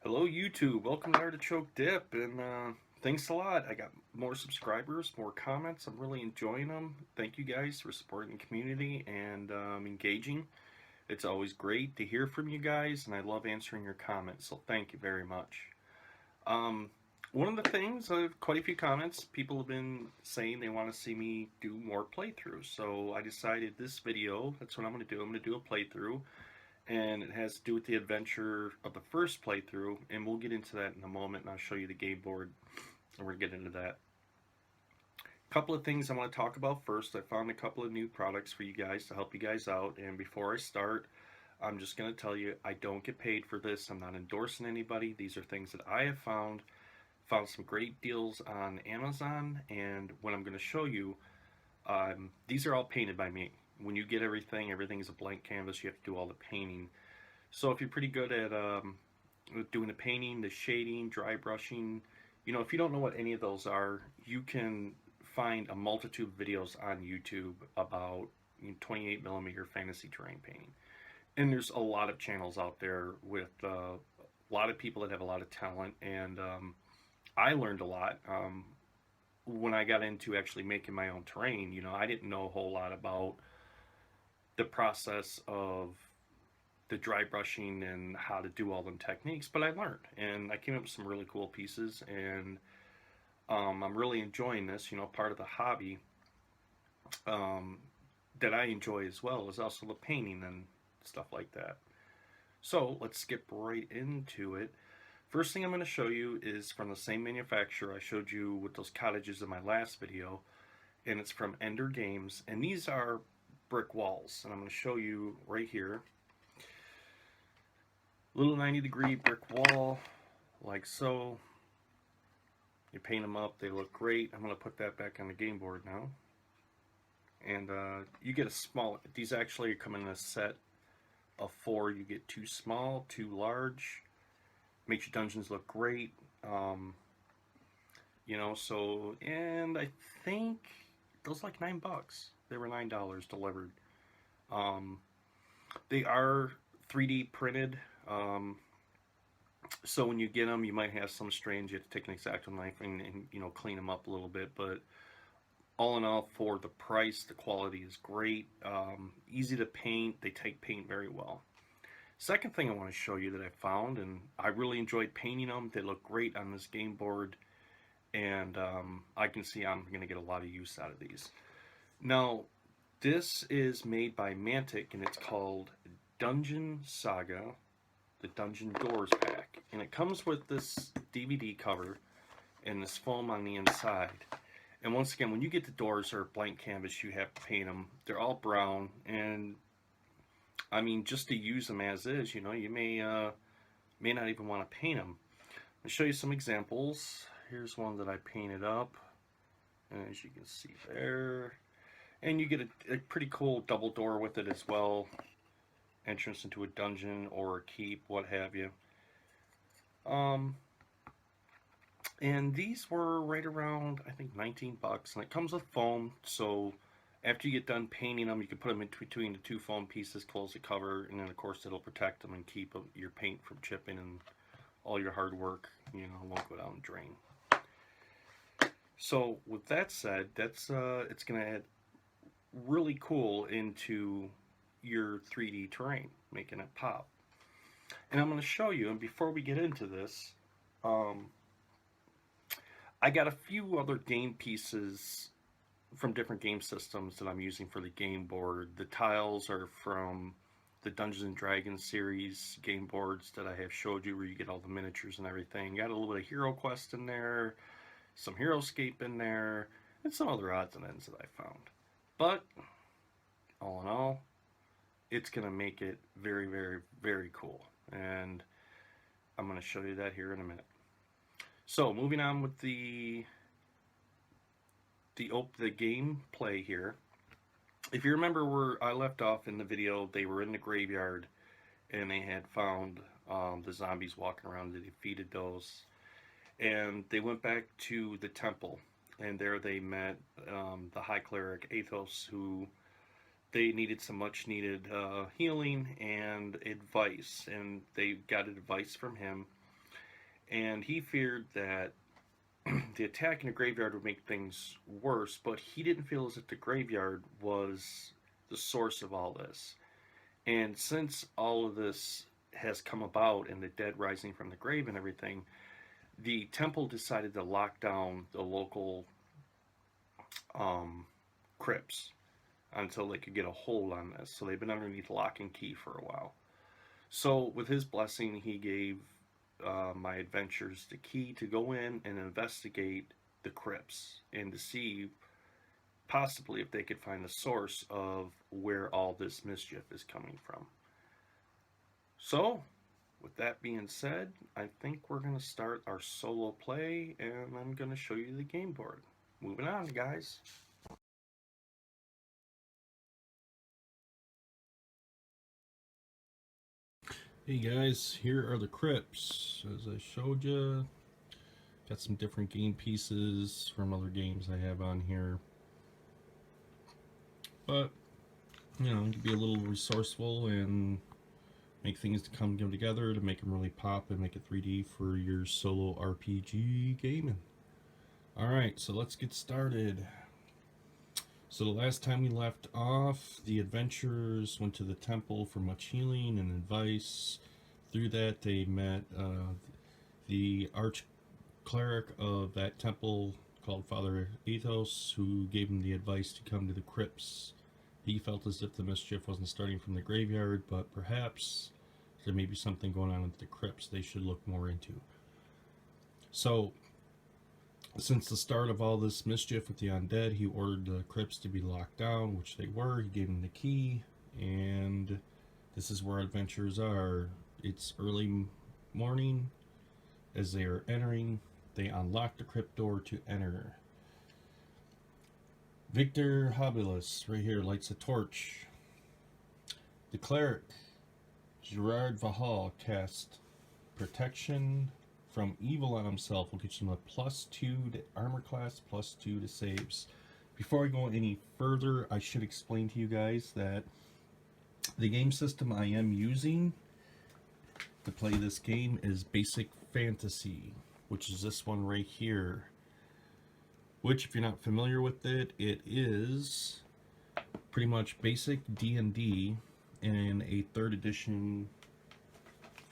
Hello YouTube, welcome to Artichoke Dip, and thanks a lot. I got more subscribers, more comments. I'm really enjoying them. Thank you guys for supporting the community and engaging. It's always great to hear from you guys, and I love answering your comments, so thank you very much. Um, One of the things, quite a few comments, people have been saying they want to see me do more playthroughs, so I decided this video, that's what I'm going to do. I'm going to do a playthrough, and it has to do with the adventure of the first playthrough, and we'll get into that in a moment, and I'll show you the game board, and we're going to get into that. A couple of things I want to talk about first. I found a couple of new products for you guys to help you guys out, and before I start, I'm just going to tell you I don't get paid for this. I'm not endorsing anybody. These are things that I have found some great deals on Amazon, and what I'm going to show you, these are all painted by me. When you get everything is a blank canvas. You have to do all the painting. So if you're pretty good at doing the painting, the shading, dry brushing, if you don't know what any of those are, you can find a multitude of videos on YouTube about 28 millimeter fantasy terrain painting. And there's a lot of channels out there with a lot of people that have a lot of talent, and I learned a lot. When I got into actually making my own terrain, I didn't know a whole lot about the process of the dry brushing and how to do all them techniques, but I learned, and I came up with some really cool pieces, and I'm really enjoying this. Part of the hobby that I enjoy as well is also the painting and stuff like that. So let's skip right into it. First thing I'm going to show you is from the same manufacturer I showed you with those cottages in my last video, and it's from Ender Games, and these are brick walls, and I'm going to show you right here. Little 90-degree brick wall, like so. You paint them up, they look great. I'm going to put that back on the game board now. And you get a small, these actually come in a set of 4. You get 2 small, 2 large. Makes your dungeons look great. So, and I think those like $9. They were $9 delivered. They are 3D printed. So when you get them, you might have some strains. You have to take an X-Acto knife and clean them up a little bit. But all in all, for the price, the quality is great. Easy to paint. They take paint very well. Second thing I want to show you that I found, and I really enjoyed painting them. They look great on this game board, and I can see I'm going to get a lot of use out of these. Now, this is made by Mantic, and it's called Dungeon Saga, the Dungeon Doors Pack. And it comes with this DVD cover and this foam on the inside. And once again, when you get the doors or blank canvas, you have to paint them. They're all brown, and I mean, just to use them as is, you may not even want to paint them. I'll show you some examples. Here's one that I painted up, and as you can see there. And you get a pretty cool double door with it as well. Entrance into a dungeon or a keep, what have you. And these were right around, I think, $19. And it comes with foam, so after you get done painting them, you can put them in between the 2 foam pieces, close the cover, and then of course it'll protect them and keep your paint from chipping, and all your hard work, won't go down the drain. So with that said, that's it's going to add really cool into your 3D terrain, making it pop. And I'm going to show you, and before we get into this, I got a few other game pieces from different game systems that I'm using for the game board. The tiles are from the Dungeons and Dragons series game boards that I have showed you, where you get all the miniatures and everything. Got a little bit of Hero Quest in there, some Heroscape in there, and some other odds and ends that I found. But all in all, it's going to make it very, very, very cool. And I'm going to show you that here in a minute. So moving on with the gameplay here. If you remember where I left off in the video, they were in the graveyard, and they had found the zombies walking around. They defeated those, and they went back to the temple, and there they met the High Cleric Athos, who they needed some much needed healing and advice, and they got advice from him. and he feared that the attack in the graveyard would make things worse, but he didn't feel as if the graveyard was the source of all this. And since all of this has come about and the dead rising from the grave and everything, the temple decided to lock down the local um, crypts until they could get a hold on this. So they've been underneath lock and key for a while. So, with his blessing, he gave my adventures the key to go in and investigate the crypts and to see possibly if they could find the source of where all this mischief is coming from. So, with that being said, I think we're going to start our solo play and I'm going to show you the game board. Moving on, guys. Hey guys, here are the crypts. As I showed you, got some different game pieces from other games I have on here. But, you know, be a little resourceful and make things to come together to make them really pop and make it 3D for your solo RPG gaming. Alright, so let's get started. So the last time we left off, the adventurers went to the temple for much healing and advice. Through that, they met the arch-cleric of that temple called Father Ethos, who gave them the advice to come to the crypts. He felt as if the mischief wasn't starting from the graveyard, but perhaps there may be something going on at the crypts they should look more into. So, since the start of all this mischief with the undead, he ordered the crypts to be locked down, which they were. He gave them the key, and this is where adventurers are. It's early morning. As they are entering, they unlock the crypt door to enter. Victor Habilis, right here, lights a torch. The cleric, Gerard Vahal, casts protection from evil on himself. Will get him a +2 to armor class, +2 to saves. Before I go any further, I should explain to you guys that the game system I am using to play this game is Basic Fantasy, which is this one right here. Which, if you're not familiar with it, it is pretty much basic D&D in a 3rd edition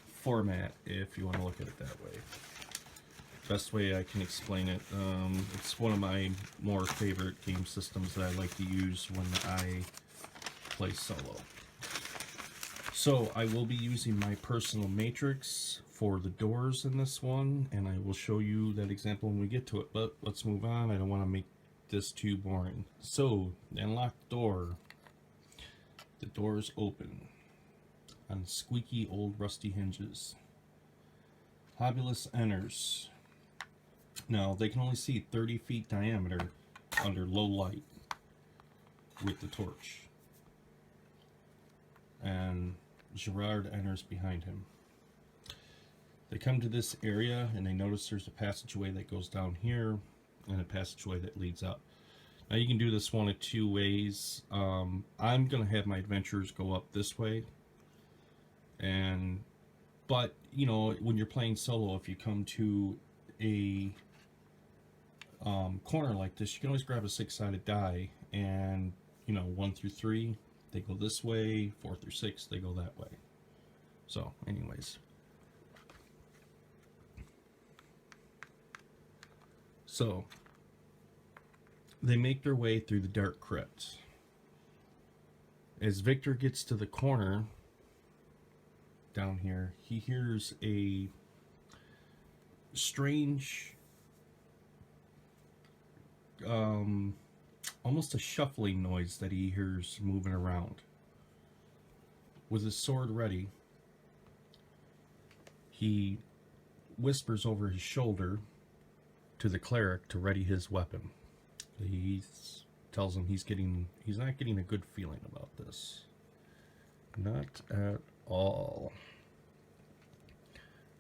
format, if you want to look at it that way. Best way I can explain it. It's one of my more favorite game systems that I like to use when I play solo. So I will be using my personal matrix for the doors in this one, and I will show you that example when we get to it. But let's move on. I don't want to make this too boring. So, unlock the door. The doors open on squeaky old rusty hinges. Hobulus enters. Now, they can only see 30 feet diameter under low light with the torch. And Gerard enters behind him. They come to this area and they notice there's a passageway that goes down here and a passageway that leads up. Now you can do this one of two ways. I'm going to have my adventurers go up this way. But, you know, when you're playing solo, if you come to a corner like this, you can always grab a 6-sided die and, you know, 1 through 3, they go this way, 4 through 6, they go that way. So, anyways. So, they make their way through the dark crypt. As Victor gets to the corner down here, he hears a strange, almost a shuffling noise that he hears moving around. With his sword ready, he whispers over his shoulder to the cleric to ready his weapon. He tells him he's not getting a good feeling about this. Not at all.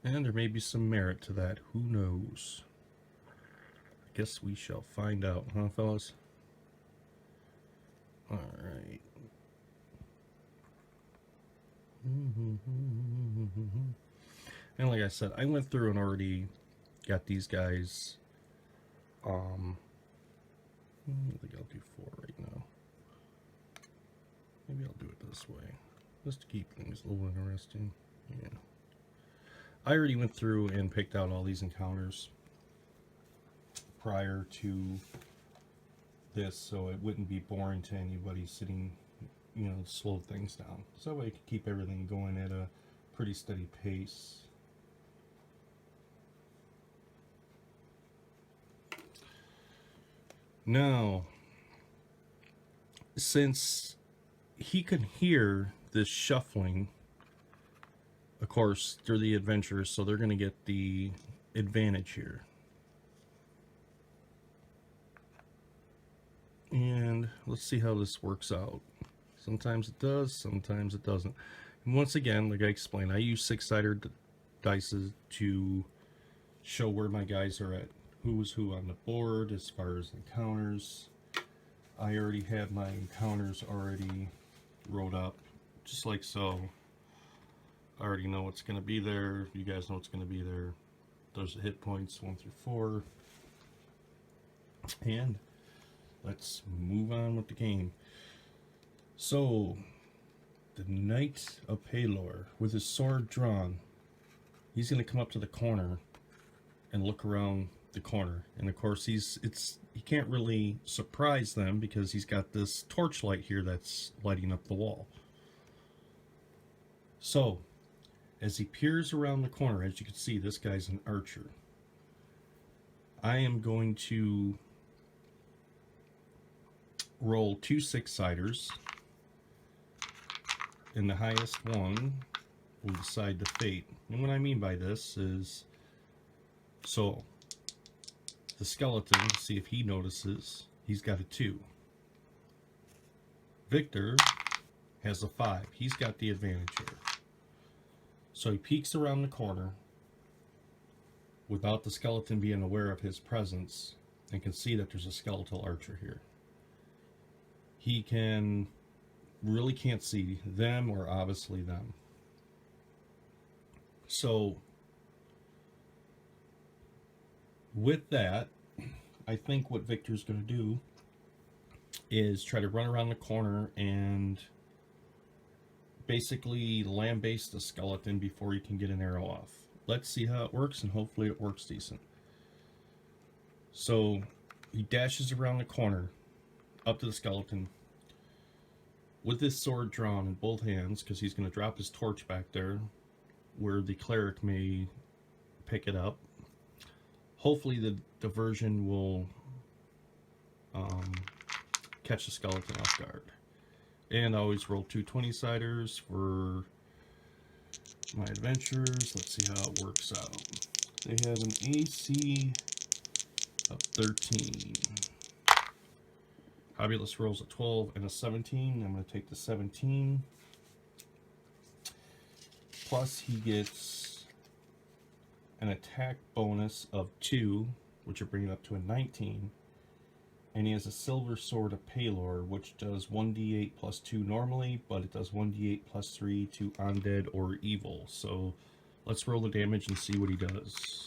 And there may be some merit to that. Who knows? I guess we shall find out, huh, fellas? Alright. And like I said, I went through and already got these guys. I think I'll do 4 right now. Maybe I'll do it this way, just to keep things a little interesting. Yeah. I already went through and picked out all these encounters prior to this, so it wouldn't be boring to anybody sitting, you know, slow things down. So that way I could keep everything going at a pretty steady pace. Now, since he can hear this shuffling, of course, they're the adventurers, so they're going to get the advantage here. And let's see how this works out. Sometimes it does, sometimes it doesn't. And once again, like I explained, I use 6-sided dice to show where my guys are at, who's who on the board as far as encounters. I already have my encounters already wrote up, just like so. I already know what's going to be there. You guys know what's going to be there. Those are hit points 1 through 4. And let's move on with the game. So, the Knight of Pelor, with his sword drawn, he's going to come up to the corner and look around the corner. And of course, he can't really surprise them because he's got this torchlight here that's lighting up the wall. So, as he peers around the corner, as you can see, this guy's an archer. I am going to roll 2 6-siders, and the highest one will decide the fate. And what I mean by this is, so the skeleton, see if he notices, he's got a 2. Victor has a 5. He's got the advantage here. So he peeks around the corner without the skeleton being aware of his presence and can see that there's a skeletal archer here. He really can't see them or obviously them. So with that, I think what Victor's going to do is try to run around the corner and basically lambaste the skeleton before he can get an arrow off. Let's see how it works, and hopefully it works decent. So he dashes around the corner up to the skeleton with his sword drawn in both hands, because he's going to drop his torch back there where the cleric may pick it up. Hopefully the diversion will catch the skeleton off guard. And I always roll 2 20-siders for my adventurers. Let's see how it works out. They have an AC of 13. Hobulus rolls a 12 and a 17. I'm going to take the 17. Plus he gets an attack bonus of 2, which will bring it up to a 19. And he has a Silver Sword of Pelor, which does 1d8 plus 2 normally, but it does 1d8 plus 3 to undead or evil. So let's roll the damage and see what he does.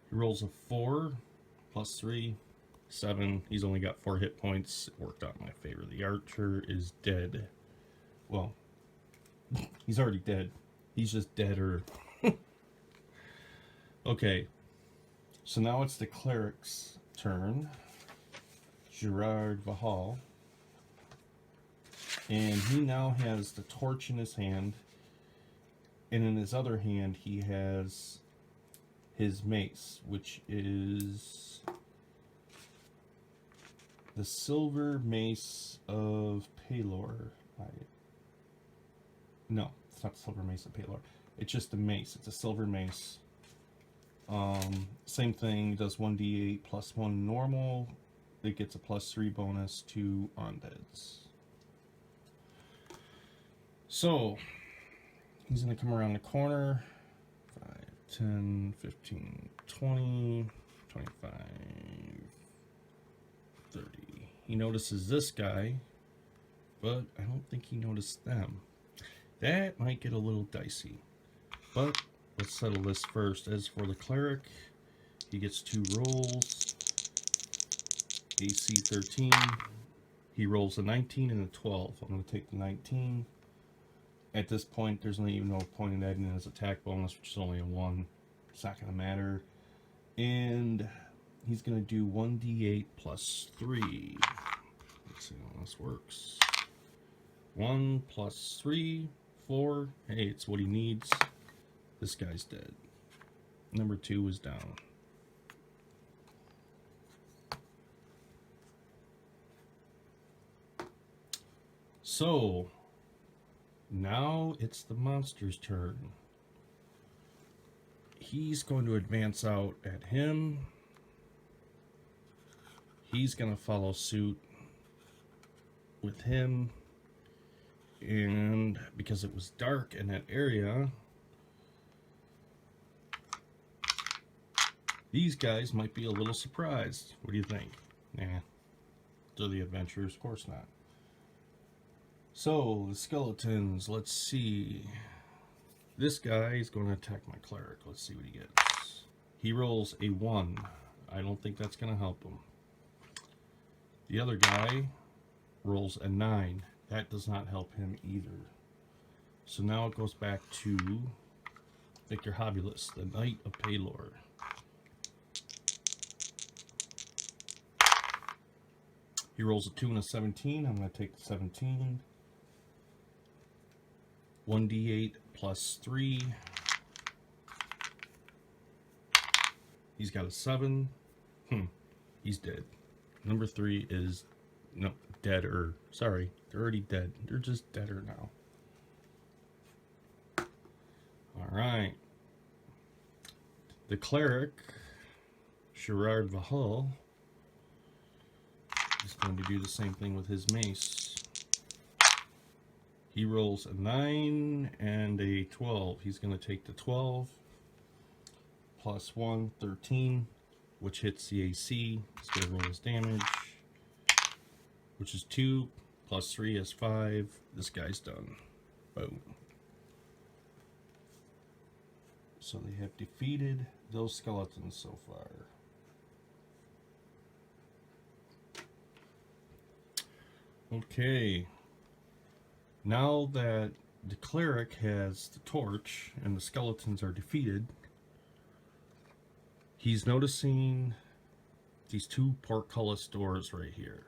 He rolls a 4 plus 3, 7. He's only got 4 hit points. It worked out in my favor. The archer is dead. Well, he's already dead. He's just deader. Okay. So now it's the cleric's turn. Gerard Vahal. And he now has the torch in his hand. And in his other hand, he has his mace, which is the Silver Mace of Pelor. No, it's not the Silver Mace of Pelor. It's just a mace. It's a silver mace. Same thing, does 1d8 plus 1 normal. It gets a plus 3 bonus to undeads. So, he's going to come around the corner. 5, 10, 15, 20, 25, 30. He notices this guy, but I don't think he noticed them. That might get a little dicey. But let's settle this first. As for the cleric, he gets 2 rolls. AC 13. He rolls a 19 and a 12. I'm going to take the 19. At this point, there's not even no point in adding in his attack bonus, which is only a 1. It's not going to matter. And he's going to do 1d8 plus 3. Let's see how this works. 1 plus 3, 4. Hey, it's what he needs. This guy's dead. Number 2 is down. So, now it's the monster's turn. He's going to advance out at him. He's going to follow suit with him. And because it was dark in that area, these guys might be a little surprised. What do you think? Nah. They're the adventurers? Of course not. So, the skeletons, let's see. This guy is going to attack my cleric. Let's see what he gets. He rolls a 1. I don't think that's going to help him. The other guy rolls a 9. That does not help him either. So now it goes back to Victor Hobulus, the Knight of Palor. He rolls a 2 and a 17. I'm going to take the 17. 1d8 plus 3. He's got a 7. He's dead. Number 3 is deader. Sorry, they're already dead. They're just deader now. Alright. The cleric, Gerard Vahul, is going to do the same thing with his mace. He rolls a 9 and a 12. He's going to take the 12 plus 1, 13, which hits the AC. He's going to roll his damage, which is 2 plus 3 is 5. This guy's done. Boom. So they have defeated those skeletons so far. Okay. Now that the cleric has the torch and the skeletons are defeated, he's noticing these 2 portcullis doors right here.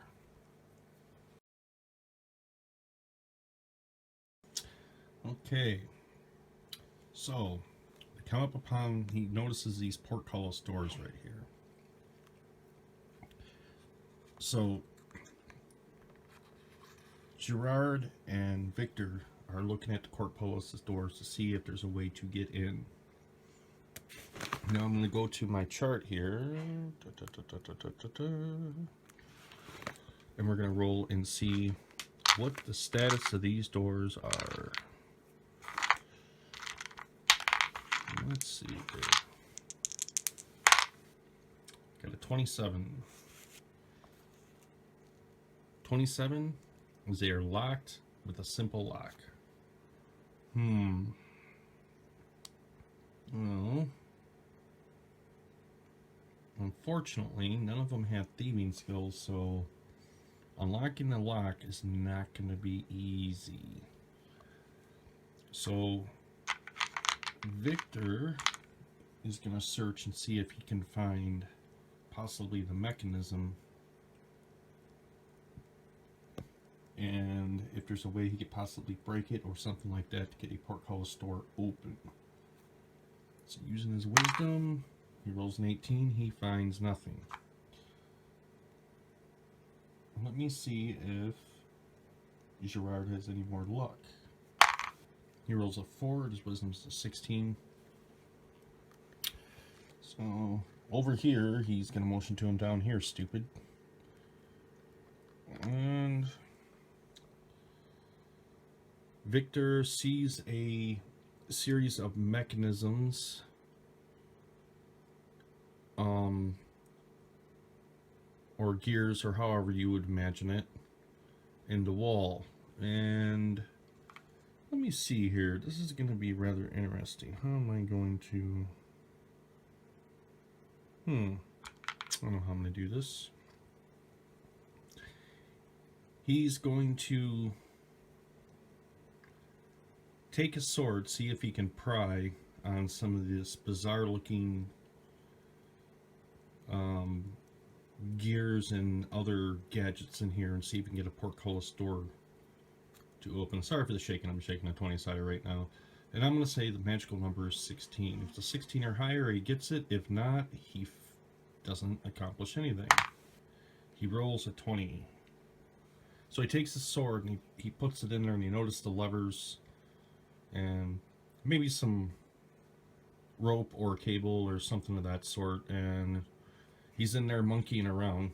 Okay, so they come up upon, he notices these portcullis doors right here. So Gerard and Victor are looking at the portcullis doors to see if there's a way to get in. Now I'm going to go to my chart here, and we're going to roll and see what the status of these doors are. Let's see here. Got a 27. 27 is they are locked with a simple lock. Well, unfortunately, none of them have thieving skills, so unlocking the lock is not going to be easy. So Victor is going to search and see if he can find possibly the mechanism, and if there's a way he could possibly break it or something like that to get a portcullis door open. So using his wisdom, he rolls an 18, he finds nothing. Let me see if Gerard has any more luck. He rolls a 4, his wisdom's a 16. So over here, he's going to motion to him down here, stupid. And Victor sees a series of mechanisms or gears, or however you would imagine it, in the wall, and Let me see here. This is going to be rather interesting. How am I going to... I don't know how I'm going to do this. He's going to take a sword, see if he can pry on some of this bizarre looking gears and other gadgets in here and see if we can get a portcullis door to open. Sorry for the shaking, I'm shaking a 20-sided right now. And I'm going to say the magical number is 16. If it's a 16 or higher, he gets it. If not, he doesn't accomplish anything. He rolls a 20. So he takes his sword and he puts it in there, and you notice the levers and maybe some rope or cable or something of that sort, and he's in there monkeying around,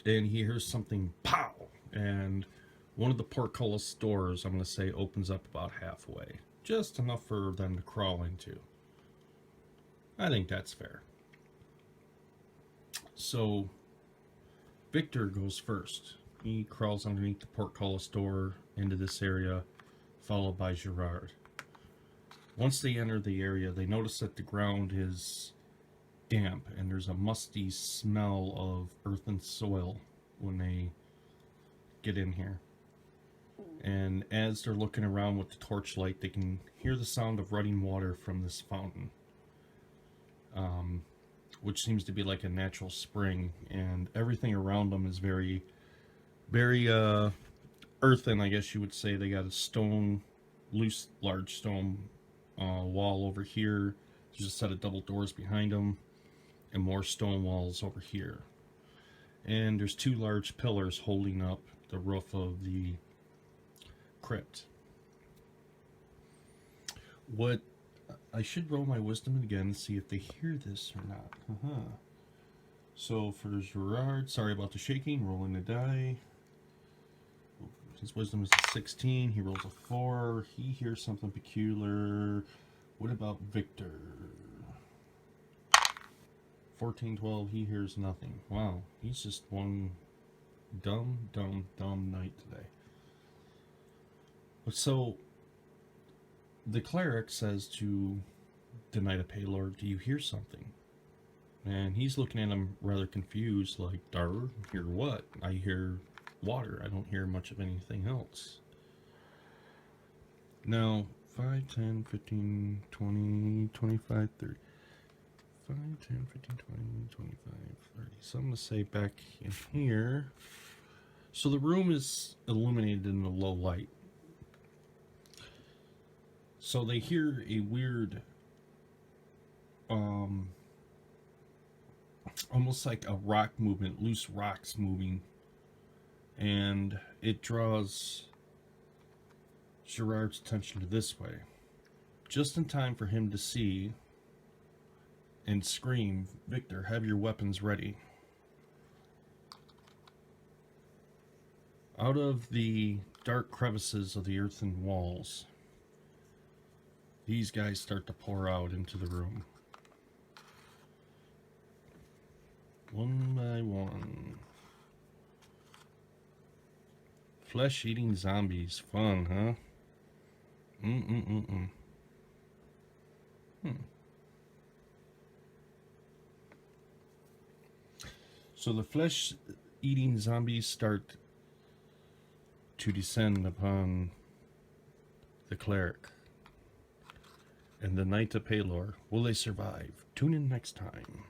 and he hears something pow, and one of the portcullis doors, I'm going to say, opens up about halfway, just enough for them to crawl into. I think that's fair. So Victor goes first. He crawls underneath the portcullis door into this area, followed by Gerard. Once they enter the area, they notice that the ground is damp and there's a musty smell of earth and soil when they get in here. And as they're looking around with the torchlight, they can hear the sound of running water from this fountain, which seems to be like a natural spring, and everything around them is very earthen, I guess you would say. They got a stone, loose, large stone wall over here. There's a set of double doors behind them, and more stone walls over here. And there's two large pillars holding up the roof of the crypt. What I should roll my wisdom again and see if they hear this or not. So for Gerard, sorry about the shaking, rolling the die. His wisdom is a 16. He rolls a 4. He hears something peculiar. What about Victor? 14, 12. He hears nothing. Wow, he's just one dumb night today. So the cleric says to the Knight of Palor, "Do you hear something?" And he's looking at him rather confused, like, "Dar, hear what? I hear water. I don't hear much of anything else." Now, 5, 10, 15, 20, 25, 30. 5, 10, 15, 20, 25, 30. So I'm going to say back in here. So the room is illuminated in the low light. So they hear a weird, almost like a rock movement, loose rocks moving. And it draws Gerard's attention to this way. Just in time for him to see and scream, "Victor, have your weapons ready." Out of the dark crevices of the earthen walls, these guys start to pour out into the room. One by one. Flesh-eating zombies. Fun, huh? So the flesh-eating zombies start to descend upon the cleric and the Knight of Palor. Will they survive? Tune in next time.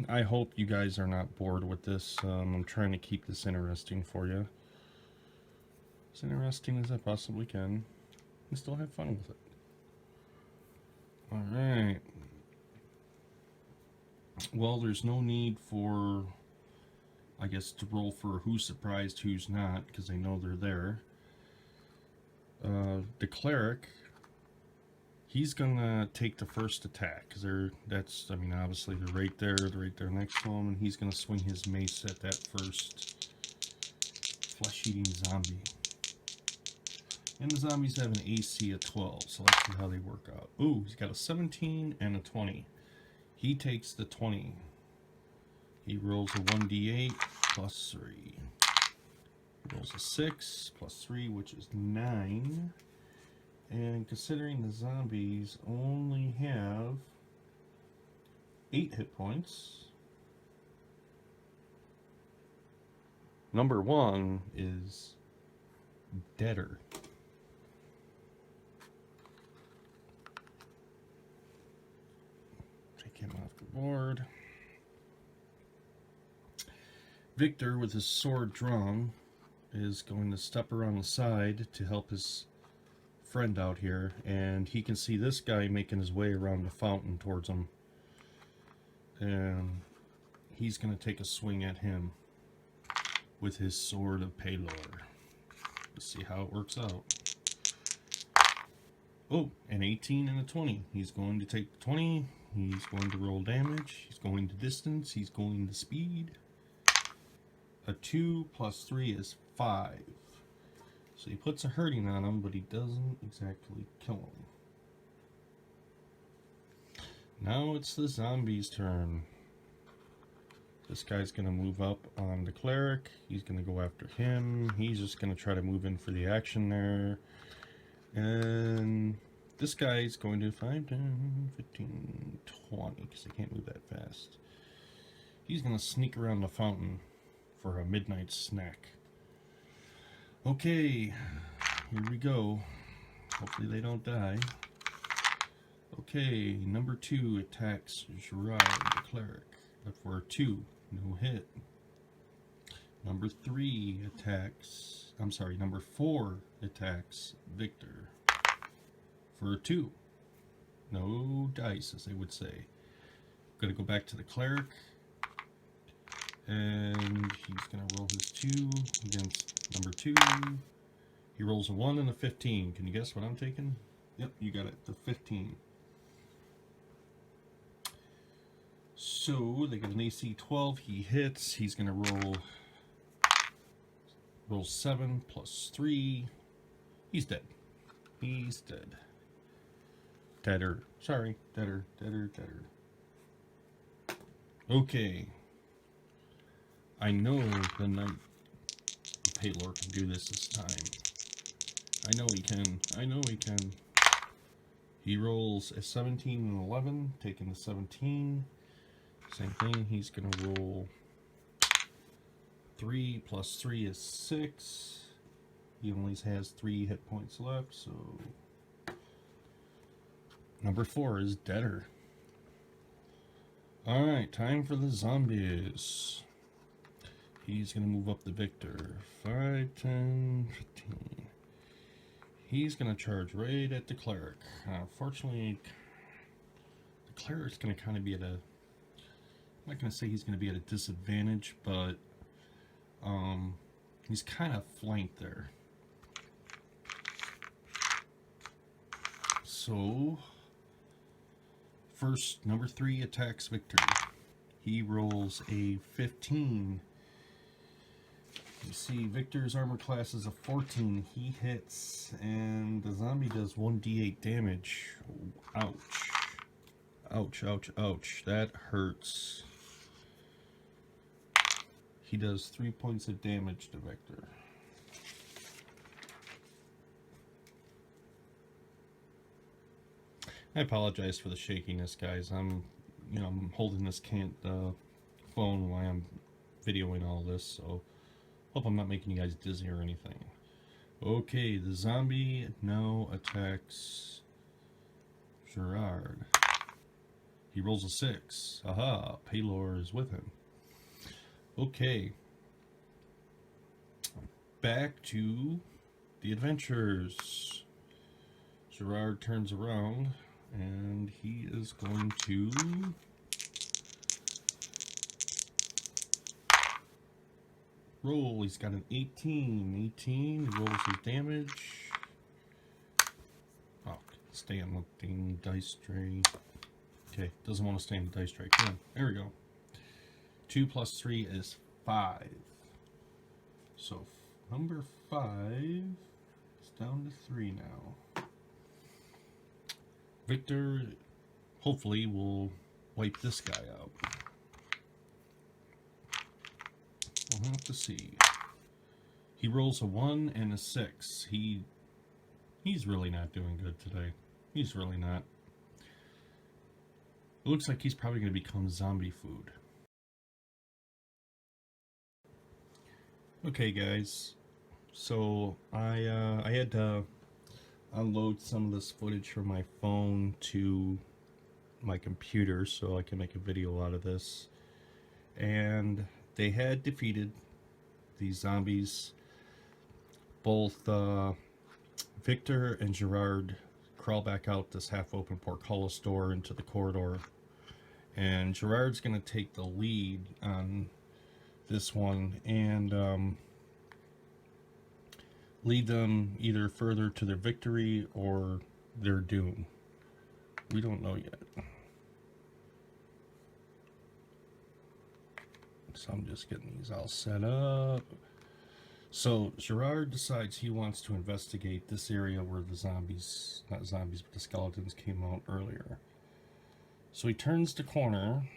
I hope you guys are not bored with this. I'm trying to keep this interesting for you. As interesting as I possibly can. And still have fun with it. Alright. Well, there's no need for, I guess, to roll for who's surprised, who's not, because they know they're there. The cleric, he's gonna take the first attack, because obviously they're right there next to him, and he's gonna swing his mace at that first flesh-eating zombie. And the zombies have an AC of 12, so let's see how they work out. Ooh, he's got a 17 and a 20. He takes the 20. He rolls a 1d8 plus 3. Rolls a 6 plus 3, which is 9. And considering the zombies only have 8 hit points, number 1 is deader. Take him off the board. Victor, with his sword drawn, is going to step around the side to help his friend out here, and he can see this guy making his way around the fountain towards him, and he's going to take a swing at him with his sword of Pelor. Let's see how it works out. Oh, an 18 and a 20. He's going to take the 20. He's going to roll damage. He's going to distance. He's going to speed. A 2 plus 3 is 5. So he puts a hurting on him, but he doesn't exactly kill him. Now it's the zombie's turn. This guy's going to move up on the cleric. He's going to go after him. He's just going to try to move in for the action there. And this guy's going to 5, 10, 15, 20, because I can't move that fast. He's going to sneak around the fountain for a midnight snack. Okay, here we go. Hopefully they don't die. Okay, number 2 attacks Gerard, the cleric, but for a 2, no hit. Number 3 attacks, number 4 attacks Victor for a 2. No dice, as they would say. I'm gonna go back to the cleric, and he's gonna roll his 2 against number 2. He rolls a 1 and a 15. Can you guess what I'm taking? Yep, you got it. The 15. So they got an AC 12. He hits. He's gonna roll 7 plus 3. He's dead. He's dead. Deader. Sorry. Deader. Okay. I know the Knight Pelor can do this time. I know he can. He rolls a 17 and 11, taking the 17. Same thing, he's going to roll 3 plus 3 is 6. He only has 3 hit points left, so number 4 is deader. Alright, time for the zombies. He's going to move up the Victor. 5, 10, 15. He's going to charge right at the cleric. Unfortunately, the cleric's going to kind of be at a... I'm not going to say he's going to be at a disadvantage, but he's kind of flanked there. So, first, number 3 attacks Victor. He rolls a 15. You see, Victor's armor class is a 14. He hits, and the zombie does 1d8 damage. Ouch. Ouch, ouch, ouch. That hurts. He does 3 points of damage to Victor. I apologize for the shakiness, guys. I'm holding this phone while I'm videoing all this, so hope I'm not making you guys dizzy or anything. Okay, the zombie now attacks Gerard. He rolls a 6. Aha, Pelor is with him. Okay. Back to the adventures. Gerard turns around and he is going to roll. He's got an 18. 18. He rolls his damage. Oh, stay on the dang dice tray. Okay, doesn't want to stay in the dice tray. Come on. There we go. 2 plus 3 is 5. So number 5 is down to 3 now. Victor hopefully will wipe this guy out. We'll have to see. He rolls a 1 and a 6. He's really not doing good today. He's really not. It looks like he's probably going to become zombie food. Okay, guys. So I had to unload some of this footage from my phone to my computer so I can make a video out of this. And they had defeated these zombies. Both Victor and Gerard crawl back out this half-open portcullis door into the corridor. And Gerard's going to take the lead on this one and lead them either further to their victory or their doom. We don't know yet. So I'm just getting these all set up. So Gerard decides he wants to investigate this area where the zombies, not zombies, but the skeletons came out earlier. So he turns the corner,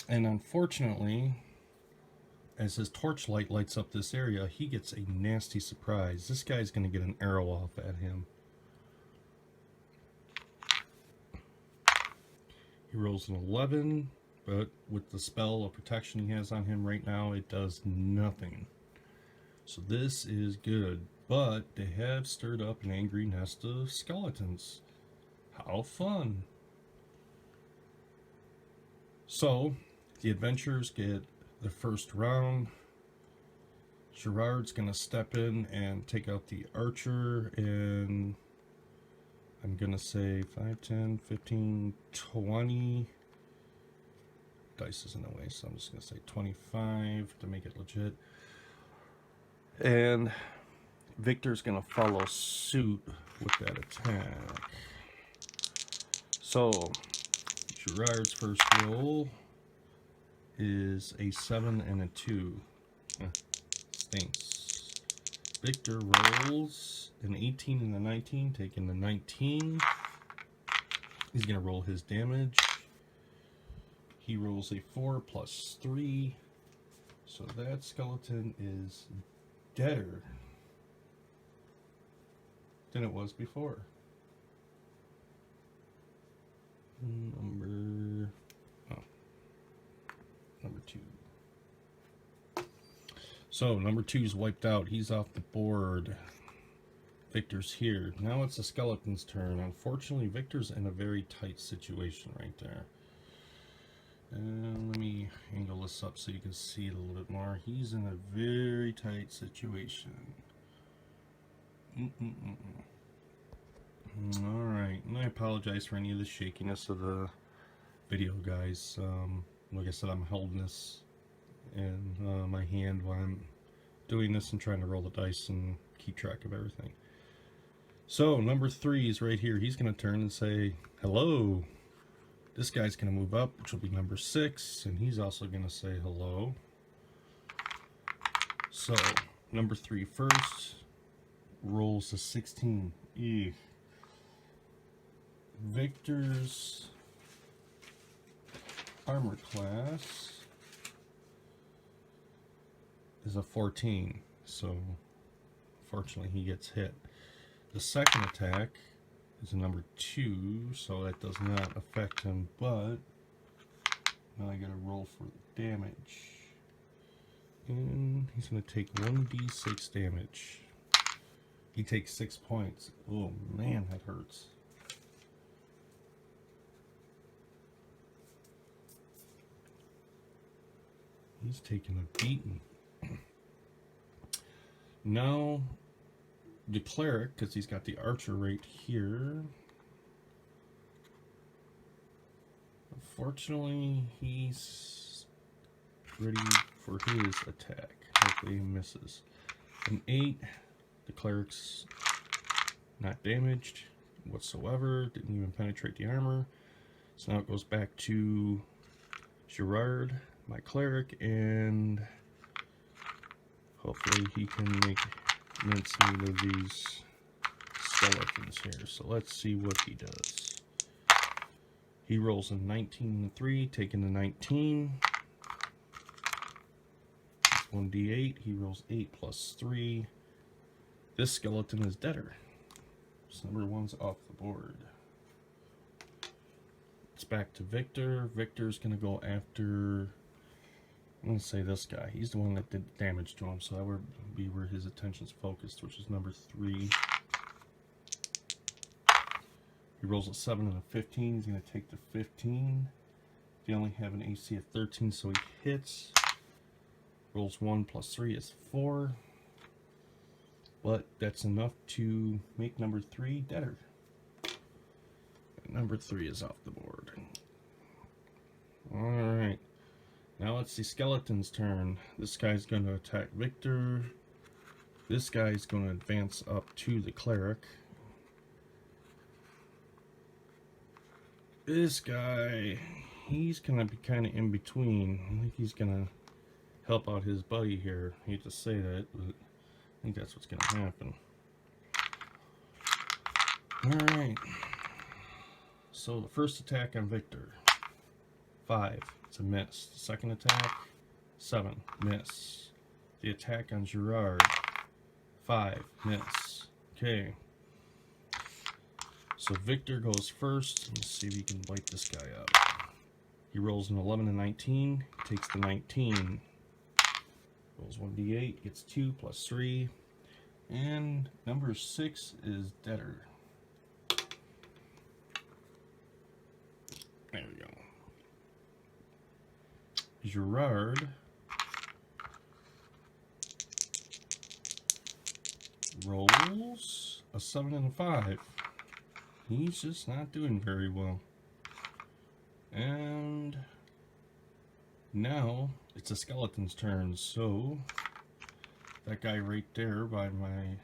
and unfortunately, as his torchlight lights up this area, he gets a nasty surprise. This guy's going to get an arrow off at him. He rolls an 11, but with the spell of protection he has on him right now, it does nothing. So this is good, but they have stirred up an angry nest of skeletons. How fun! So, the adventurers get the first round. Gerard's going to step in and take out the archer, and I'm going to say 5, 10, 15, 20. Dice is in the way, so I'm just going to say 25 to make it legit. And Victor's going to follow suit with that attack. So, Gerard's first roll is a 7 and a 2. Stinks. Victor rolls an 18 and a 19, taking the 19. He's going to roll his damage. He rolls a 4 plus 3. So that skeleton is deader than it was before. Number 2. So number 2's wiped out. He's off the board. Victor's here. Now it's the skeleton's turn. Unfortunately, Victor's in a very tight situation right there. And let me angle this up so you can see it a little bit more. He's in a very tight situation. Alright, and I apologize for any of the shakiness of the video, guys. Like I said, I'm holding this in my hand while I'm doing this and trying to roll the dice and keep track of everything. So, number 3 is right here. He's going to turn and say, hello. This guy's going to move up, which will be number 6, and he's also going to say hello. So, number 3 first, rolls a 16. Ew. Victor's armor class is a 14, so fortunately he gets hit. The second attack is a number 2, so that does not affect him, but now I gotta roll for the damage. And he's gonna take 1d6 damage. He takes 6 points. Oh man, that hurts. He's taking a beating. Now, the cleric, because he's got the archer right here. Unfortunately, he's ready for his attack. Hopefully he misses. An 8, the cleric's not damaged whatsoever. Didn't even penetrate the armor. So now it goes back to Gerard, my cleric, and hopefully he can make mincemeat of these skeletons here. So let's see what he does. He rolls a 19 and 3, taking the 19. 1d8. He rolls 8 plus 3. This skeleton is deader. So number 1's off the board. It's back to Victor. Victor's going to go after, I'm going to say this guy. He's the one that did damage to him, so that would be where his attention's focused, which is number 3. He rolls a 7 and a 15. He's going to take the 15. They only have an AC of 13, so he hits. Rolls 1 plus 3 is 4. But that's enough to make number 3 deader. And number 3 is off the board. Alright. Now it's the skeleton's turn. This guy's going to attack Victor. This guy's going to advance up to the cleric. This guy, he's going to be kind of in between. I think he's going to help out his buddy here. I hate to say that, but I think that's what's going to happen. Alright. So the first attack on Victor. 5. It's a miss. The second attack. 7. Miss. The attack on Gerard. 5. Miss. Okay. So Victor goes first. Let's see if he can wipe this guy up. He rolls an 11 and 19. Takes the 19. Rolls 1d8. Gets 2 plus 3. And number 6 is deader. There we go. Gerard rolls a 7 and a 5. He's just not doing very well. And now it's a skeleton's turn, so that guy right there by my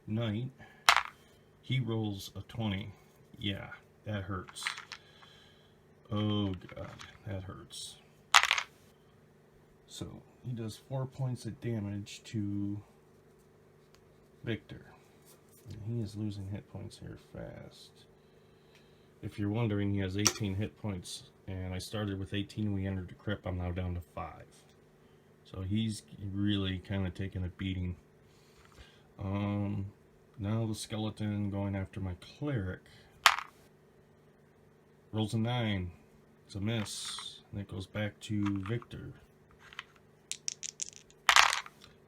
knight, he rolls a 20. Yeah, that hurts. Oh god, that hurts. So he does 4 points of damage to Victor. And he is losing hit points here fast. If you're wondering, he has 18 hit points, and I started with 18 when we entered the crypt. I'm now down to 5. So he's really kind of taking a beating. Now the skeleton going after my cleric. Rolls a 9. It's a miss. And it goes back to Victor.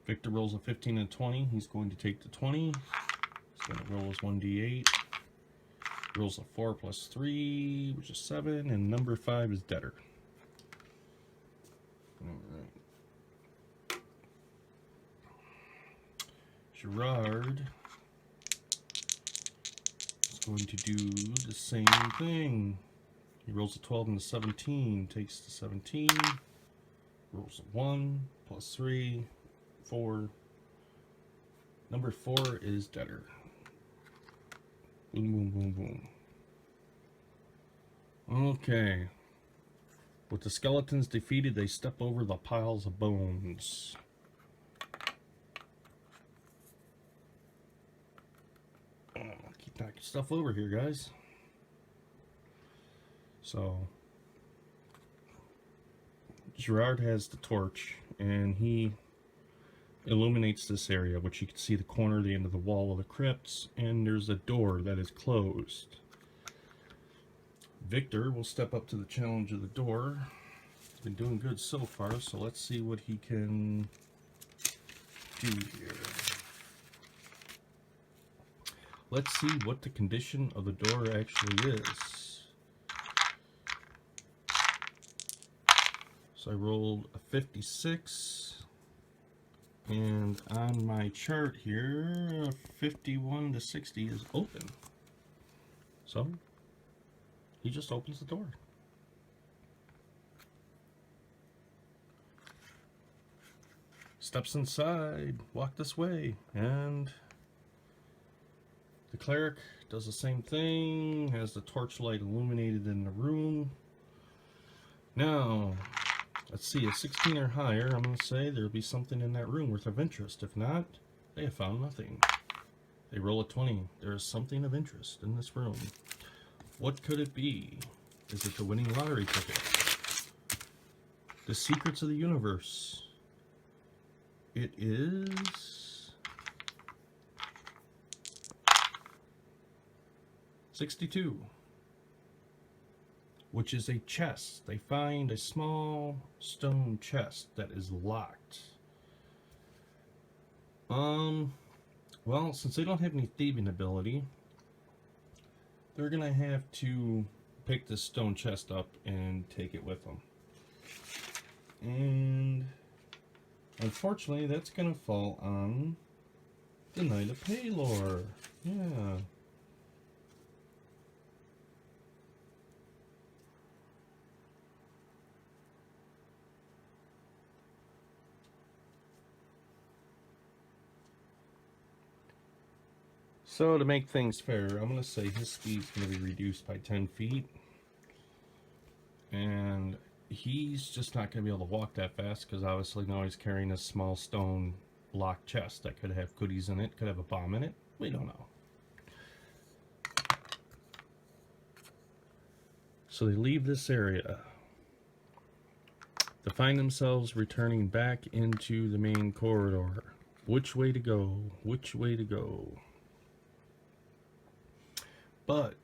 Victor rolls a 15 and 20. He's going to take the 20. He's going to roll his 1d8. Rolls a 4 plus 3, which is 7. And number 5 is deader. Alright. Gerard is going to do the same thing. He rolls a 12 and a 17, takes the 17, rolls a 1 plus 3, 4. Number 4 is deader. Boom, boom, boom, boom. Okay. With the skeletons defeated, they step over the piles of bones. Keep knocking stuff over here, guys. So, Gerard has the torch, and he illuminates this area, which you can see the corner, the end of the wall of the crypts, and there's a door that is closed. Victor will step up to the challenge of the door. He's been doing good so far, so let's see what he can do here. Let's see what the condition of the door actually is. So I rolled a 56. And on my chart here, 51 to 60 is open. So, he just opens the door. Steps inside, walk this way, and the cleric does the same thing, has the torchlight illuminated in the room. Now, let's see, a 16 or higher, I'm going to say there'll be something in that room worth of interest. If not, they have found nothing. They roll a 20. There is something of interest in this room. What could it be? Is it the winning lottery ticket? The secrets of the universe? it is 62, which is a chest. They find a small stone chest that is locked. Well, since they don't have any thieving ability, they're gonna have to pick this stone chest up and take it with them. And unfortunately, that's gonna fall on the Knight of Palor. Yeah. So to make things fair, I'm going to say his speed's going to be reduced by 10 feet. And he's just not going to be able to walk that fast because obviously now he's carrying a small stone locked chest that could have goodies in it, could have a bomb in it. We don't know. So they leave this area to find themselves returning back into the main corridor. Which way to go? Which way to go? But,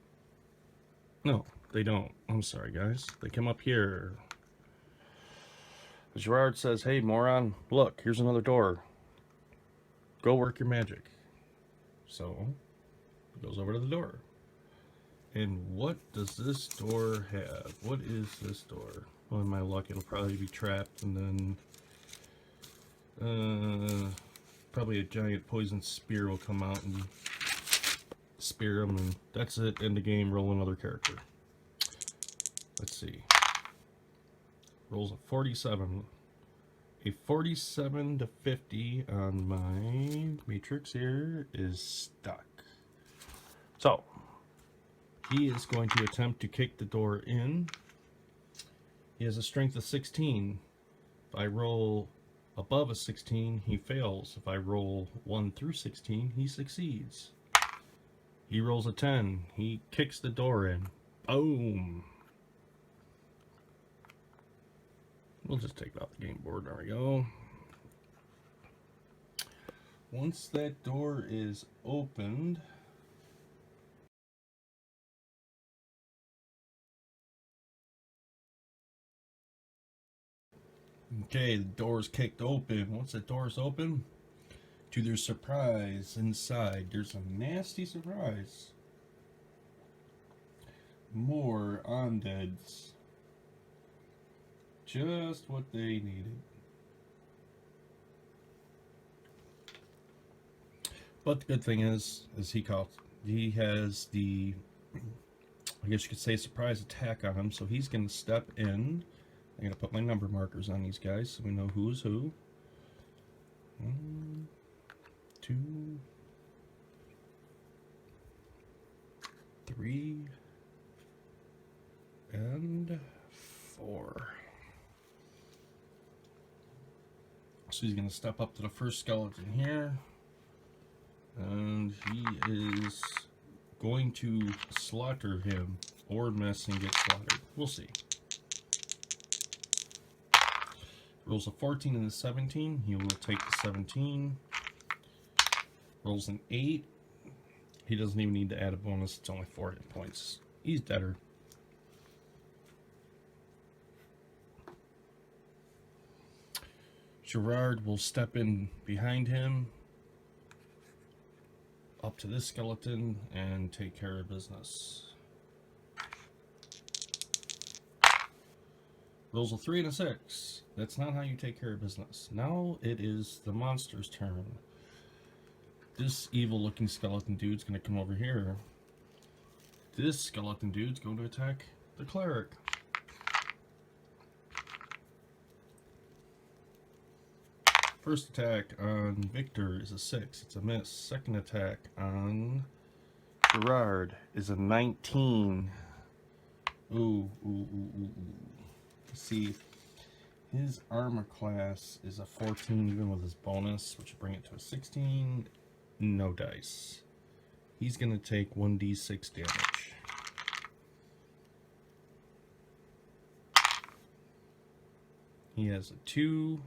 no, they don't. I'm sorry, guys. They come up here. Gerard says, hey, moron, look, here's another door. Go work your magic. So, he goes over to the door. And what does this door have? What is this door? Well, in my luck, it'll probably be trapped, and then probably a giant poison spear will come out and spear him, and that's it. End the game. Roll another character. Let's see. Rolls a 47. A 47 to 50 on my matrix here is stuck. So he is going to attempt to kick the door in. He has a strength of 16. If I roll above a 16, he fails. If I roll 1 through 16, he succeeds. He rolls a 10. He kicks the door in. Boom. We'll just take out the game board. There we go. Once that door is opened, okay, the door's kicked open. Once the door's open, to their surprise, inside there's a nasty surprise. More undeads. Just what they needed. But the good thing is he has the, I guess you could say, surprise attack on him. So he's going to step in. I'm going to put my number markers on these guys so we know who's who. 1, 2, 3, and 4. So he's going to step up to the first skeleton here, and he is going to slaughter him or miss and get slaughtered. We'll see. Rolls a 14 and a 17. He will take the 17. Rolls an 8. He doesn't even need to add a bonus. It's only 4 hit points. He's deader. Gerard will step in behind him up to this skeleton and take care of business. Rolls a 3 and a 6. That's not how you take care of business. Now it is the monster's turn. This evil looking skeleton dude's going to come over here. This skeleton dude's going to attack the cleric. First attack on Victor is a 6. It's a miss. Second attack on Gerard is a 19. Ooh. See, his armor class is a 14 even with his bonus, which would bring it to a 16. No dice. He's going to take 1d6 damage. He has a 2,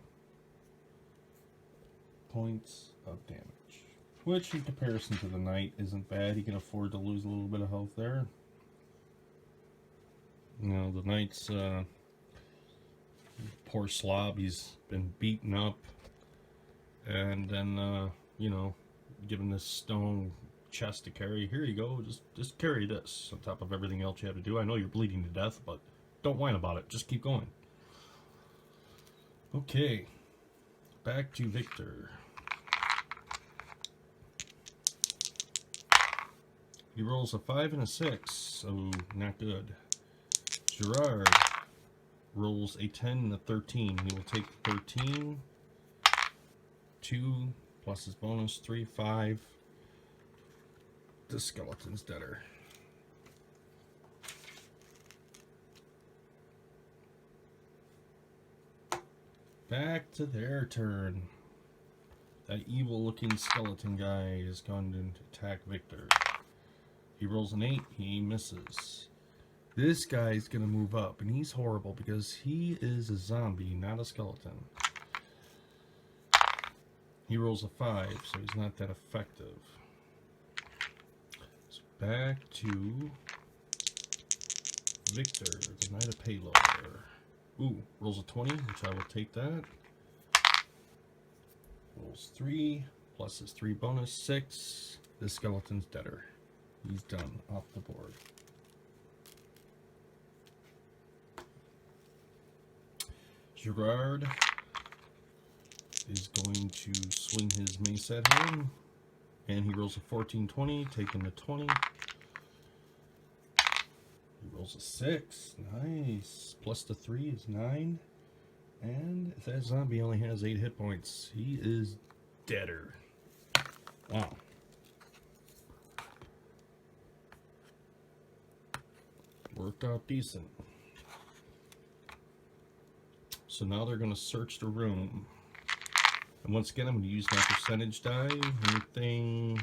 points of damage, which in comparison to the knight isn't bad. He can afford to lose a little bit of health there. You know, the knight's poor slob. He's been beaten up, and then you know, given this stone chest to carry. Here you go, just carry this on top of everything else you have to do. I know you're bleeding to death, but don't whine about it. Just keep going. Okay, back to Victor. He rolls a 5 and a 6, so not good. Gerard rolls a 10 and a 13. He will take 13, 2 plus his bonus, 3, 5. The skeleton's deader. Back to their turn. That evil-looking skeleton guy is going to attack Victor. He rolls an 8. He misses. This guy's going to move up, and he's horrible because he is a zombie, not a skeleton. He rolls a 5, so he's not that effective. So back to Victor, the Knight of Payloader. Ooh, rolls a 20, which I will take that. Rolls 3, plus his 3 bonus, 6. The skeleton's deader. He's done, off the board. Gerard is going to swing his mace at him, and he rolls a 14-20, taking the 20. He rolls a 6, nice. Plus the 3 is 9, and that zombie only has 8 hit points. He is deader. Wow. Worked out decent. So now they're going to search the room. And once again, I'm going to use my percentage die. Anything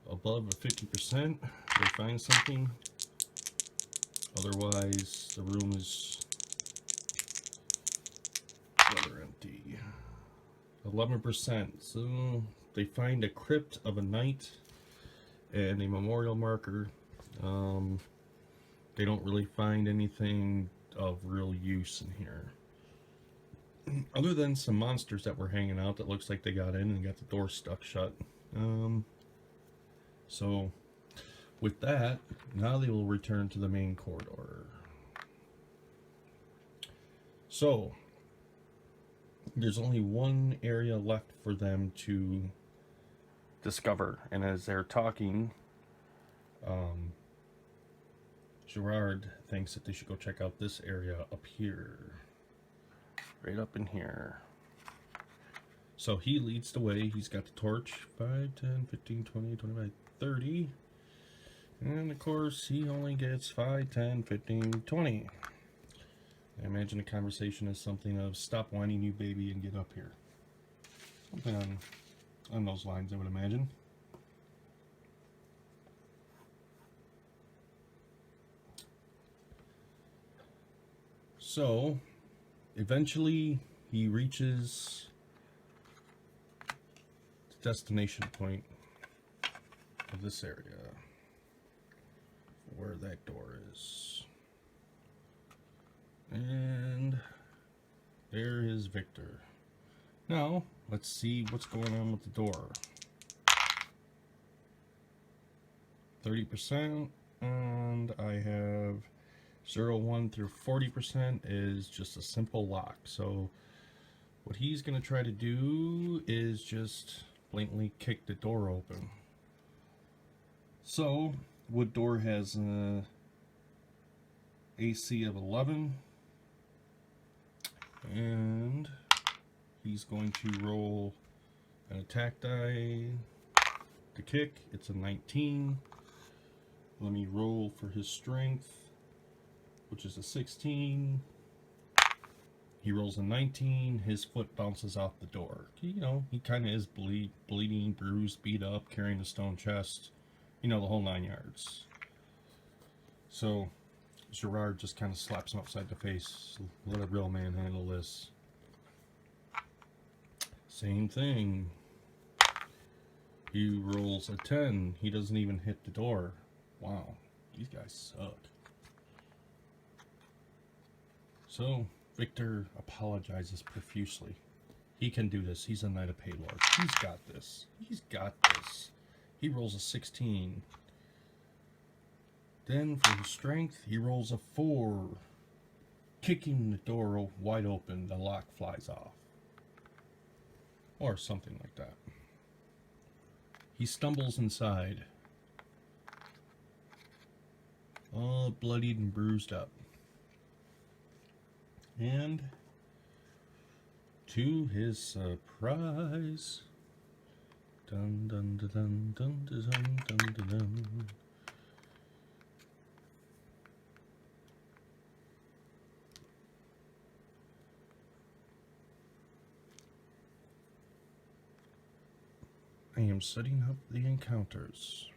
above a 50%, they find something. Otherwise, the room is rather empty. 11%. So they find a crypt of a knight and a memorial marker. They don't really find anything of real use in here, other than some monsters that were hanging out that looks like they got in and got the door stuck shut. So with that, now they will return to the main corridor. So there's only one area left for them to discover, and as they're talking, Gerard thinks that they should go check out this area up here. Right up in here. So he leads the way. He's got the torch. 5, 10, 15, 20, 25, 30. And of course, he only gets 5, 10, 15, 20. I imagine the conversation is something of, stop whining, you baby, and get up here. Something on those lines, I would imagine. So, eventually, he reaches the destination point of this area, where that door is. And there is Victor. Now, let's see what's going on with the door. 30%, and I have 0, 1 through 40% is just a simple lock. So what he's going to try to do is just blatantly kick the door open. So wood door has an AC of 11, and he's going to roll an attack die to kick. It's a 19. Let me roll for his strength, which is a 16. He rolls a 19. His foot bounces off the door. You know, he kind of is bleeding, bruised, beat up, carrying a stone chest. You know, the whole 9 yards. So Gerard just kind of slaps him upside the face. Let a real man handle this. Same thing. He rolls a 10. He doesn't even hit the door. Wow, these guys suck. So, Victor apologizes profusely. He can do this. He's a Knight of Paylord. He's got this. He's got this. He rolls a 16. Then, for his strength, he rolls a 4. Kicking the door wide open, the lock flies off. Or something like that. He stumbles inside. All bloodied and bruised up. And to his surprise, dun dun dun dun dun dun dun dun dun. I am setting up the encounters.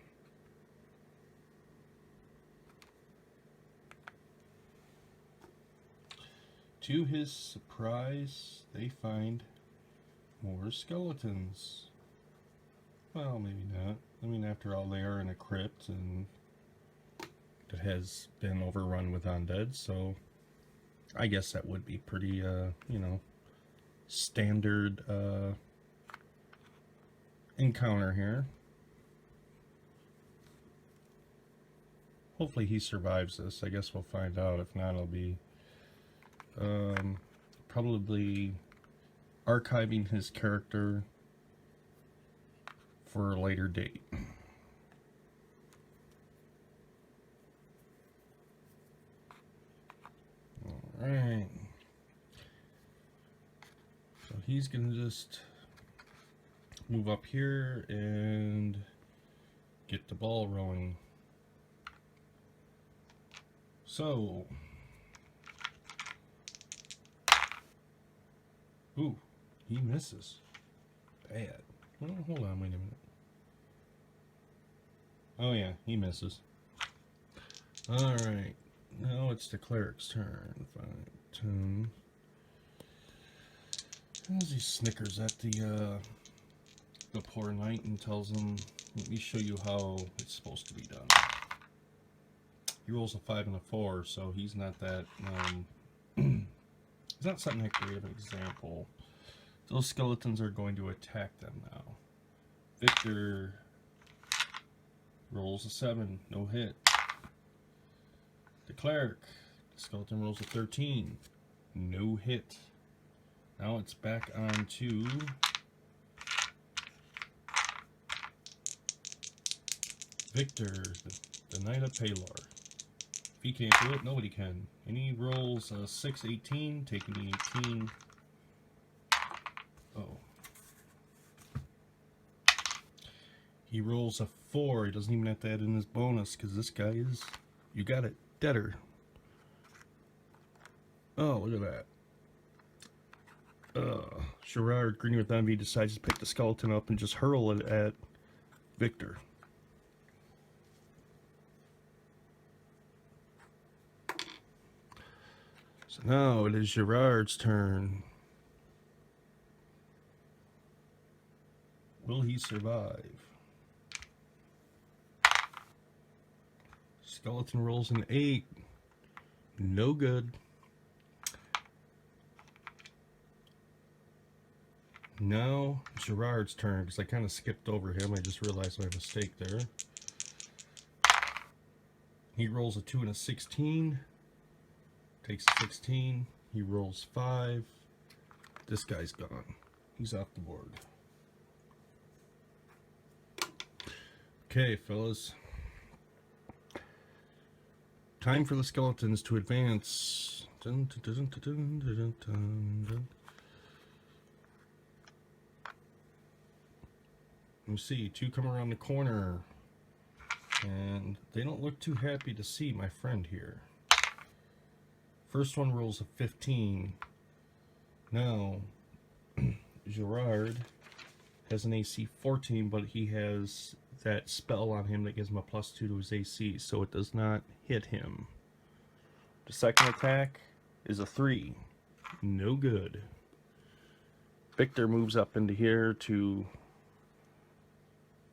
To his surprise, they find more skeletons. Well, maybe not. I mean, after all, they are in a crypt and it has been overrun with undead, so I guess that would be pretty, you know, standard encounter here. Hopefully he survives this. I guess we'll find out. If not, it'll be probably archiving his character for a later date. Alright. So he's gonna just move up here and get the ball rolling. So, ooh, he misses. Bad. Oh, hold on, wait a minute. Oh yeah, he misses. Alright, now it's the cleric's turn. 5, 10. As he snickers at the poor knight and tells him, let me show you how it's supposed to be done. He rolls a 5 and a 4, so he's not that, he's not setting that great of an example. Those skeletons are going to attack them now. Victor rolls a 7, no hit. The cleric, the skeleton rolls a 13, no hit. Now it's back on to Victor, the Knight of Paylord. If he can't do it, nobody can. And he rolls a 6, 18, taking the 18. Oh. He rolls a 4. He doesn't even have to add in his bonus because this guy is, you got it, deader. Oh, look at that. Gerard, green with envy, decides to pick the skeleton up and just hurl it at Victor. So now it is Gerard's turn. Will he survive? Skeleton rolls an 8. No good. Now Gerard's turn, because I kind of skipped over him. I just realized my mistake there. He rolls a 2 and a 16. Takes 16. He rolls 5. This guy's gone. He's off the board. Okay, fellas. Time for the skeletons to advance. Dun, dun, dun, dun, dun, dun, dun, dun. Let me see. 2 come around the corner. And they don't look too happy to see my friend here. First one rolls a 15. Now, Gerard has an AC 14, but he has that spell on him that gives him a +2 to his AC, so it does not hit him. The second attack is a 3. No good. Victor moves up into here to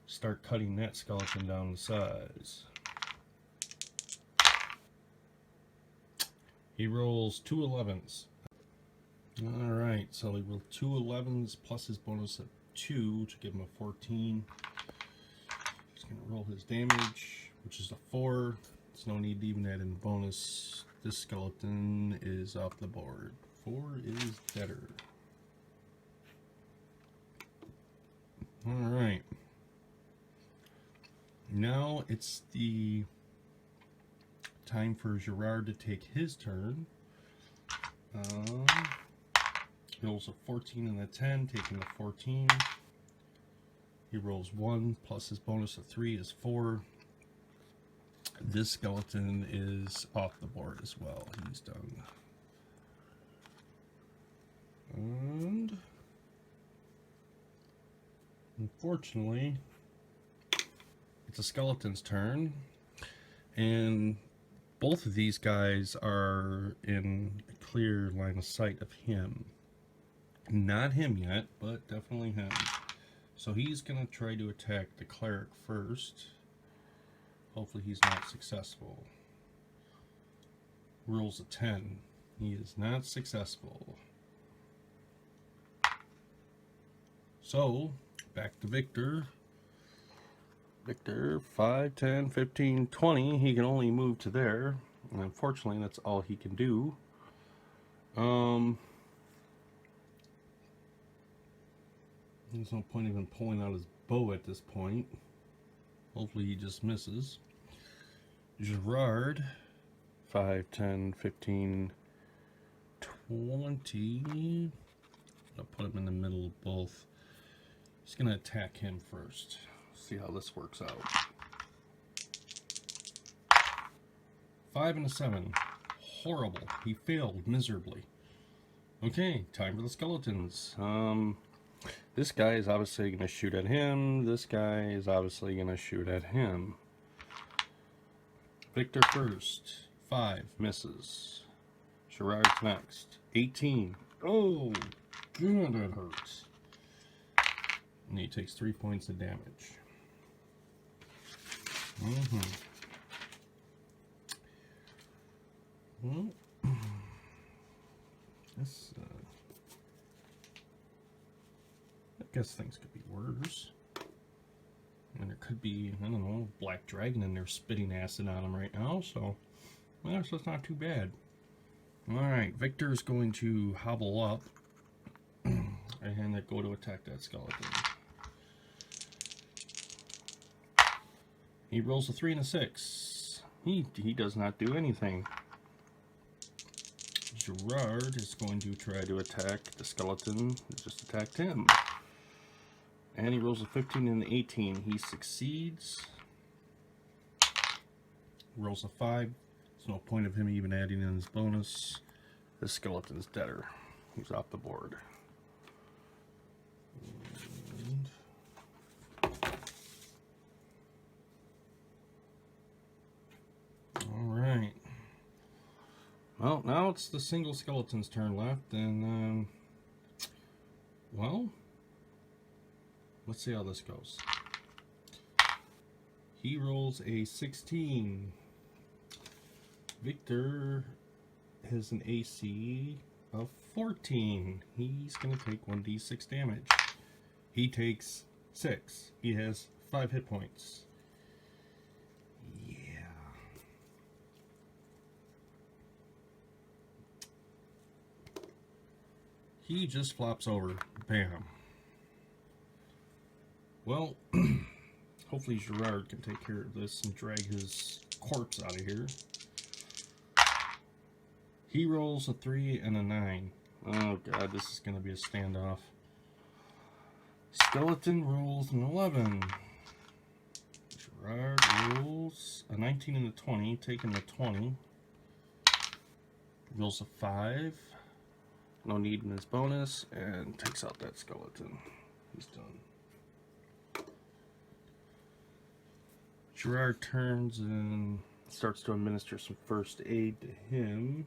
start cutting that skeleton down to size. He rolls 2 11s. Alright, so he rolled 2 11s plus his bonus of 2 to give him a 14. He's going to roll his damage, which is a 4. There's no need to even add in bonus. This skeleton is off the board. 4 is better. Alright. Now it's the time for Gerard to take his turn. He rolls a 14 and a 10, taking the 14. He rolls 1 plus his bonus of 3 is 4. This skeleton is off the board as well. He's done. And unfortunately, it's a skeleton's turn, and both of these guys are in a clear line of sight of him. Not him yet, but definitely him. So he's going to try to attack the cleric first. Hopefully he's not successful. Rolls a 10. He is not successful. So, back to Victor. Victor, 5, 10, 15, 20. He can only move to there. And unfortunately, that's all he can do. There's no point even pulling out his bow at this point. Hopefully he just misses. Gerard, 5, 10, 15, 20. I'll put him in the middle of both. He's going to attack him first. See how this works out. 5 and a 7. Horrible. He failed miserably. Okay, time for the skeletons. This guy is obviously going to shoot at him. This guy is obviously going to shoot at him. Victor first. 5 misses. Gerard's next. 18. Oh, God, that hurts. And he takes 3 points of damage. Well, this, I guess things could be worse. And there could be, I don't know, black dragon in there spitting acid on him right now, so, well, so it's not too bad. Alright, Victor's going to hobble up and go to attack that skeleton. He rolls a 3 and a 6. He does not do anything. Gerard is going to try to attack the skeleton that just attacked him. And he rolls a 15 and an 18. He succeeds. Rolls a 5. There's no point of him even adding in his bonus. The skeleton's deader. He's off the board. Alright. Well, now it's the single skeleton's turn left, and, well, let's see how this goes. He rolls a 16. Victor has an AC of 14. He's going to take 1d6 damage. He takes 6. He has 5 hit points. He just flops over. Bam. Well, hopefully Gerard can take care of this and drag his corpse out of here. He rolls a 3 and a 9. Oh god, this is going to be a standoff. Skeleton rolls an 11. Gerard rolls a 19 and a 20, taking the 20. Rolls a 5. No need in his bonus, and takes out that skeleton. He's done. Gerard turns and starts to administer some first aid to him.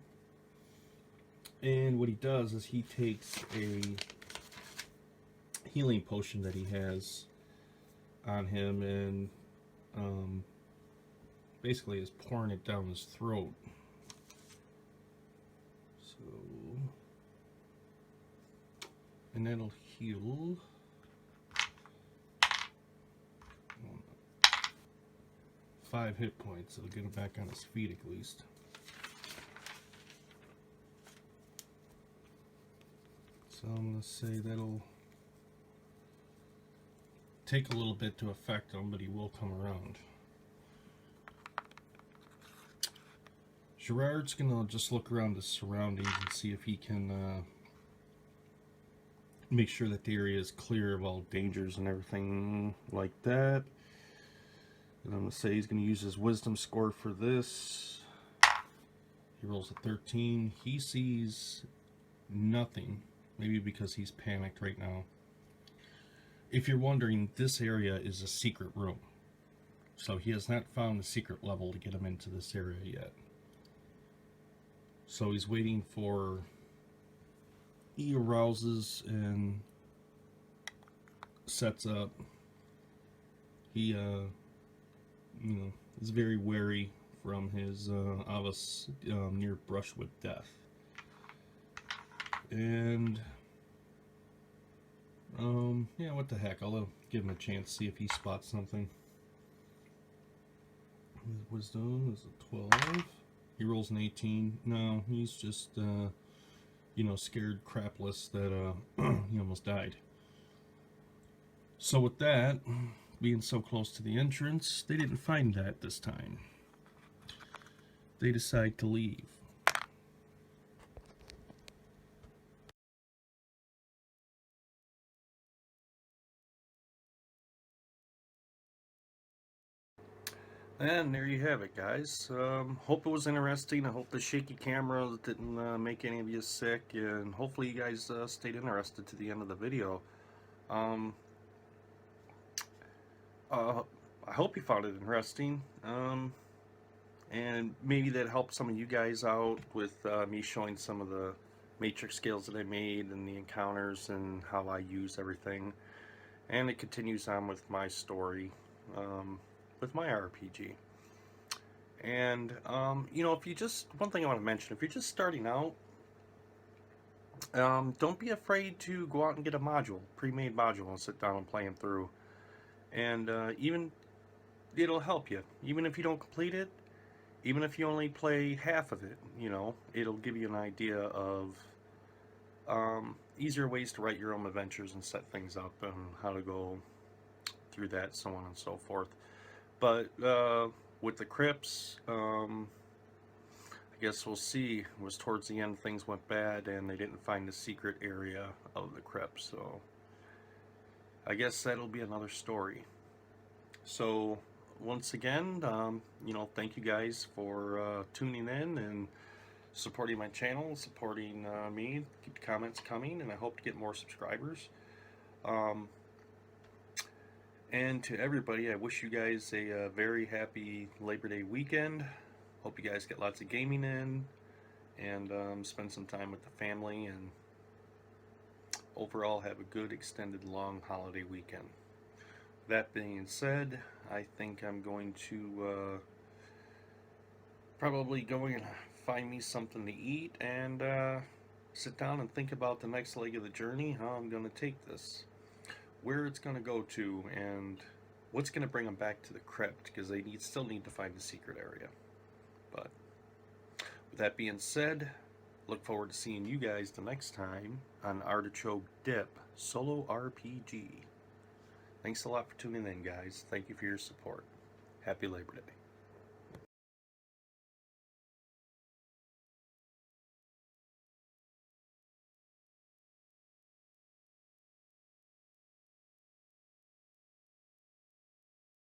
And what he does is he takes a healing potion that he has on him, and basically is pouring it down his throat. So, and that'll heal 5 hit points. It'll get him back on his feet at least. So I'm going to say that'll take a little bit to affect him, but he will come around. Gerard's going to just look around the surroundings and see if he can make sure that the area is clear of all dangers and everything like that. And I'm going to say he's going to use his wisdom score for this. He rolls a 13. He sees nothing. Maybe because he's panicked right now. If you're wondering, this area is a secret room. So he has not found the secret level to get him into this area yet. So he's waiting for... He arouses and sets up. He, is very wary from his Avos near brush with death. And yeah, what the heck, I'll give him a chance, see if he spots something. His wisdom is a 12. He rolls an 18. No, he's just scared crapless that he almost died. So with that, being so close to the entrance, they didn't find that this time. They decide to leave. And there you have it, guys. Hope it was interesting. I hope the shaky camera didn't make any of you sick, and hopefully you guys stayed interested to the end of the video. I hope you found it interesting, and maybe that helped some of you guys out with me showing some of the matrix skills that I made and the encounters and how I use everything. And it continues on with my story. With my RPG. And if you just, one thing I want to mention, if you're just starting out, don't be afraid to go out and get a module, pre-made module, and sit down and play them through. And even it'll help you, even if you don't complete it, even if you only play half of it, it'll give you an idea of easier ways to write your own adventures and set things up and how to go through that, so on and so forth. But with the crypts, I guess we'll see. It was towards the end things went bad and they didn't find the secret area of the crypt. So I guess that'll be another story. So once again, thank you guys for tuning in and supporting my channel, supporting me. Keep the comments coming, and I hope to get more subscribers. And to everybody, I wish you guys a very happy Labor Day weekend. Hope you guys get lots of gaming in and spend some time with the family, and overall have a good extended long holiday weekend. That being said, I think I'm going to probably go and find me something to eat and sit down and think about the next leg of the journey, how I'm going to take this, where it's going to go to, and what's going to bring them back to the crypt, because they still need to find the secret area. But with that being said, look forward to seeing you guys the next time on Artichoke Dip Solo RPG. Thanks a lot for tuning in, guys. Thank you for your support. Happy Labor Day.